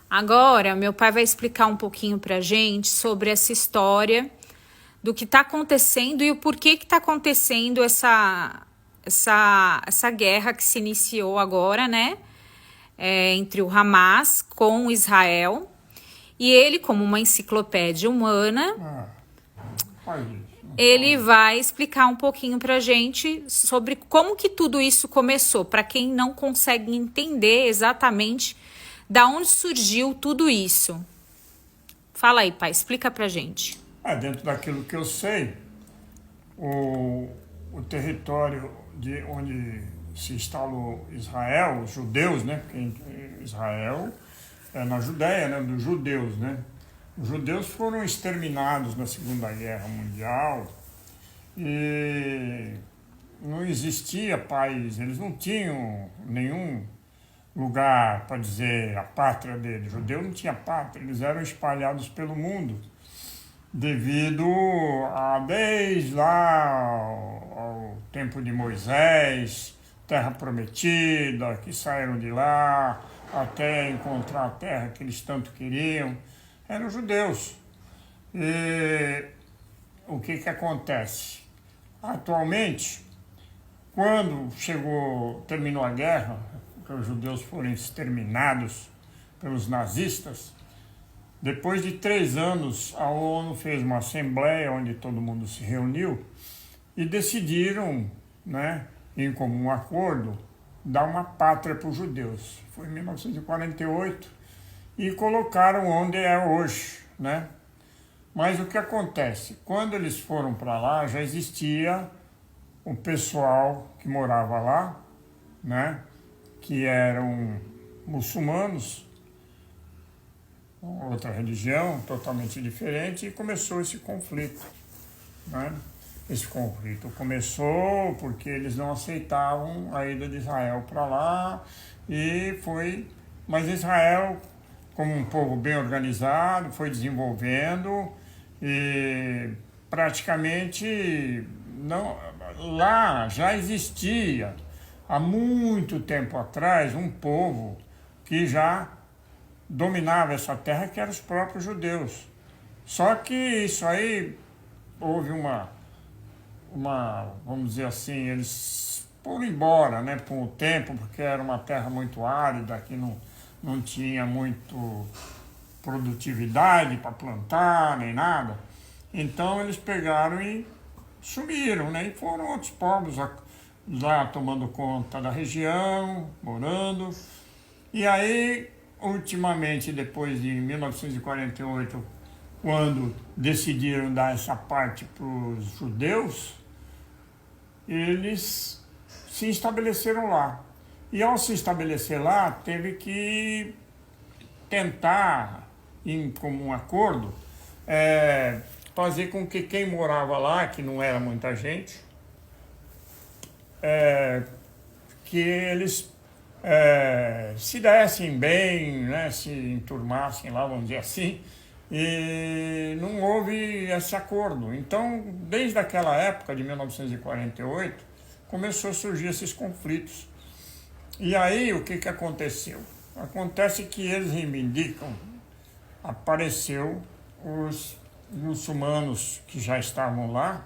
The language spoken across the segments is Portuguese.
Agora, meu pai vai explicar um pouquinho pra gente sobre essa história do que está acontecendo e o porquê que está acontecendo essa guerra que se iniciou agora, né? Entre o Hamas com Israel. E ele, como uma enciclopédia humana, Faz isso. Não ele fala. vai explicar um pouquinho pra gente sobre como que tudo isso começou, para quem não consegue entender exatamente da onde surgiu tudo isso. Fala aí, pai, explica pra gente. Dentro daquilo que eu sei, o, o território de onde se instalou Israel, os judeus, né? Porque Israel é na Judéia, né? Dos judeus, né? Os judeus foram exterminados na Segunda Guerra Mundial e não existia país, eles não tinham nenhum lugar para dizer a pátria deles. O judeu não tinha pátria, eles eram espalhados pelo mundo devido a desde lá ao tempo de Moisés, terra prometida, que saíram de lá até encontrar a terra que eles tanto queriam, eram judeus. E o que acontece? Atualmente, quando terminou a guerra, que os judeus foram exterminados pelos nazistas, depois de 3 anos, a ONU fez uma assembleia onde todo mundo se reuniu e decidiram, né, em comum acordo, dar uma pátria para os judeus. Foi em 1948 e colocaram onde é hoje, né? Mas o que acontece? Quando eles foram para lá, já existia o pessoal que morava lá, né, que eram muçulmanos, outra religião totalmente diferente, e começou esse conflito, né? Esse conflito começou porque eles não aceitavam a ida de Israel para lá mas Israel, como um povo bem organizado, foi desenvolvendo e praticamente não, lá já existia há muito tempo atrás um povo que já dominava essa terra, que eram os próprios judeus. Só que isso aí houve vamos dizer assim, eles foram embora, né, com o tempo, porque era uma terra muito árida, que não tinha muito produtividade para plantar, nem nada. Então eles pegaram e sumiram, né, e foram outros povos lá tomando conta da região, morando. E aí, ultimamente, depois de 1948, quando decidiram dar essa parte para os judeus, eles se estabeleceram lá. E ao se estabelecer lá, teve que tentar, em comum acordo, fazer com que quem morava lá, que não era muita gente, que eles se dessem bem, né, se enturmassem lá, vamos dizer assim, e não houve esse acordo. Então, desde aquela época de 1948, começou a surgir esses conflitos. E aí, o que aconteceu? Acontece que eles reivindicam, apareceu os muçulmanos que já estavam lá,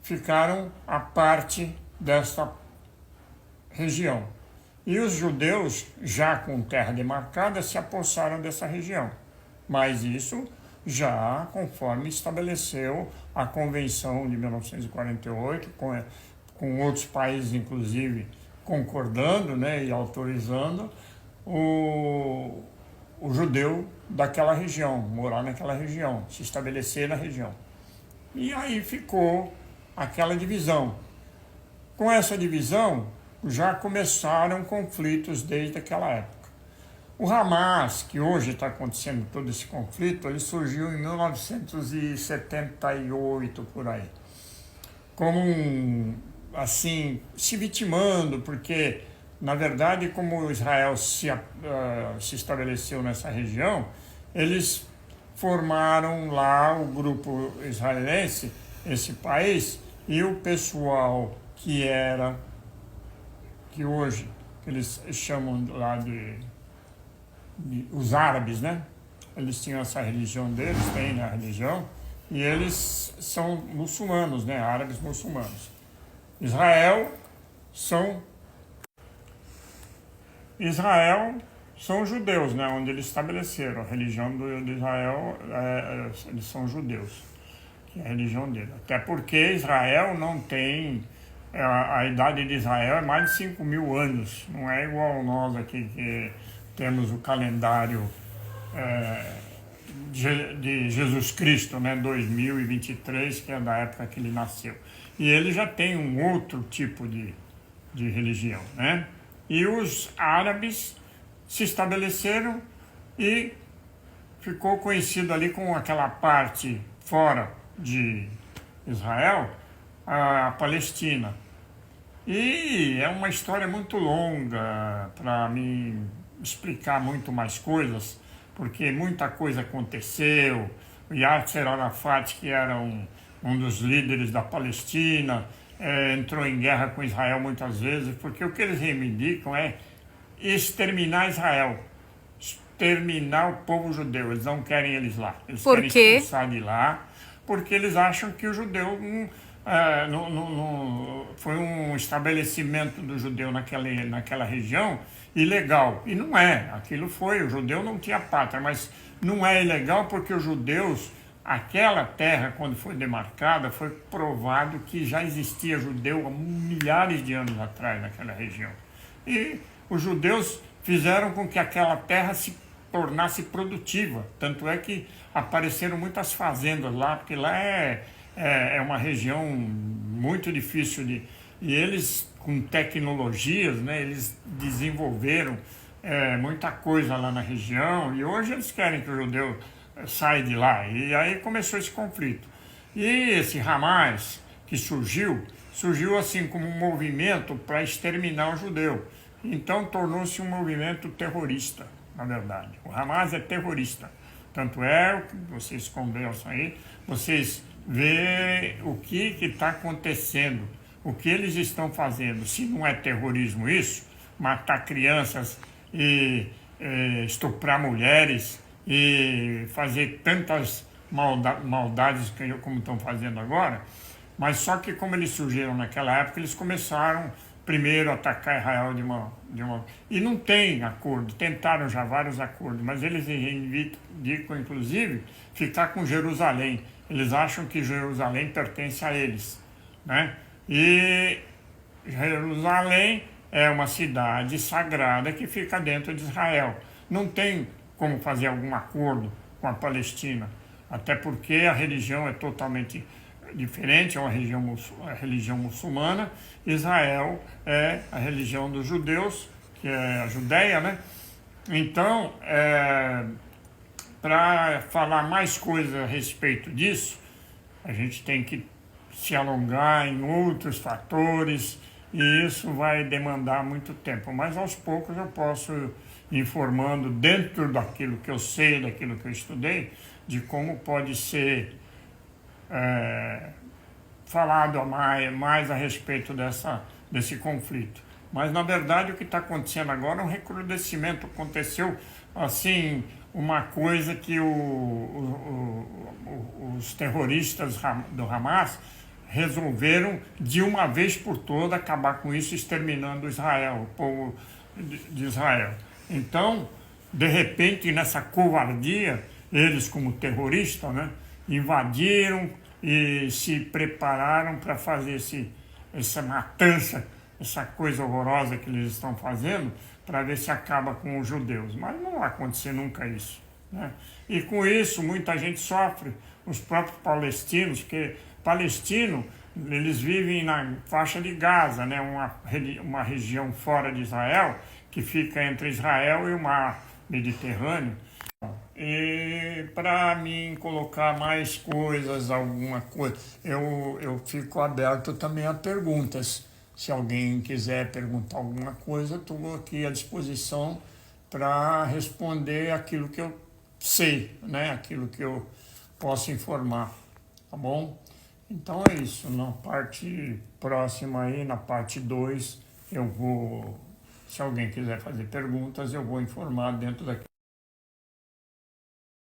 ficaram à parte dessa região. E os judeus, já com terra demarcada, se apossaram dessa região. Mas isso já conforme estabeleceu a Convenção de 1948, com outros países, inclusive, concordando, né, e autorizando o judeu daquela região, morar naquela região, se estabelecer na região. E aí ficou aquela divisão. Com essa divisão, já começaram conflitos desde aquela época. O Hamas, que hoje está acontecendo todo esse conflito, ele surgiu em 1978, por aí. Como assim, se vitimando, porque, na verdade, como Israel se estabeleceu nessa região, eles formaram lá o grupo israelense, esse país, e o pessoal que hoje eles chamam lá os árabes, né? Eles tinham essa religião deles, têm, né, a religião, e eles são muçulmanos, né? Árabes muçulmanos. Israel são judeus, né? Onde eles estabeleceram a religião de Israel, eles são judeus, que é a religião dele. Até porque Israel não tem, a idade de Israel é mais de 5.000 anos, não é igual nós aqui que temos o calendário de Jesus Cristo, né? 2023, que é da época que ele nasceu. E ele já tem um outro tipo de religião, né? E os árabes se estabeleceram e ficou conhecido ali com aquela parte fora de Israel, a Palestina. E é uma história muito longa para me explicar muito mais coisas, porque muita coisa aconteceu. O Yasser Arafat, que era um dos líderes da Palestina, entrou em guerra com Israel muitas vezes, porque o que eles reivindicam é exterminar Israel, exterminar o povo judeu. Eles não querem eles lá, eles Por querem quê? expulsar de lá, porque eles acham que o judeu foi um estabelecimento do judeu naquela região ilegal. E não é, aquilo foi, o judeu não tinha pátria, mas não é ilegal porque os judeus, aquela terra, quando foi demarcada, foi provado que já existia judeu há milhares de anos atrás naquela região. E os judeus fizeram com que aquela terra se tornasse produtiva. Tanto é que apareceram muitas fazendas lá, porque lá é uma região muito difícil de... E eles, com tecnologias, né, eles desenvolveram muita coisa lá na região, e hoje eles querem que o judeu saia de lá. E aí começou esse conflito. E esse Hamas que surgiu assim como um movimento para exterminar o judeu. Então tornou-se um movimento terrorista, na verdade. O Hamas é terrorista. Tanto é, o que vocês conversam aí, vocês vê o que está acontecendo, o que eles estão fazendo. Se não é terrorismo isso, matar crianças e estuprar mulheres e fazer tantas maldades como estão fazendo agora, mas só que como eles surgiram naquela época, eles começaram primeiro a atacar Israel de uma... E não tem acordo, tentaram já vários acordos, mas eles reivindicam, inclusive, ficar com Jerusalém. Eles acham que Jerusalém pertence a eles, né? E Jerusalém é uma cidade sagrada que fica dentro de Israel. Não tem como fazer algum acordo com a Palestina, até porque a religião é totalmente diferente, é uma religião muçulmana. Israel é a religião dos judeus, que é a Judéia, né? Então, para falar mais coisas a respeito disso, a gente tem que se alongar em outros fatores, e isso vai demandar muito tempo. Mas aos poucos eu posso ir informando, dentro daquilo que eu sei, daquilo que eu estudei, de como pode ser falado mais a respeito desse conflito. Mas, na verdade, o que está acontecendo agora é um recrudescimento. Aconteceu, assim, uma coisa que os terroristas do Hamas resolveram, de uma vez por todas, acabar com isso, exterminando Israel, o povo de Israel. Então, de repente, nessa covardia, eles, como terroristas, né, invadiram e se prepararam para fazer essa matança, essa coisa horrorosa que eles estão fazendo, para ver se acaba com os judeus. Mas não vai acontecer nunca isso, né? E com isso muita gente sofre, os próprios palestinos, porque palestino, eles vivem na faixa de Gaza, né? Uma região fora de Israel, que fica entre Israel e o mar Mediterrâneo. E para mim colocar mais coisas, alguma coisa, eu fico aberto também a perguntas. Se alguém quiser perguntar alguma coisa, estou aqui à disposição para responder aquilo que eu sei, né? Aquilo que eu posso informar, tá bom? Então é isso, na parte próxima aí, na parte 2, eu vou, se alguém quiser fazer perguntas, eu vou informar dentro daqui.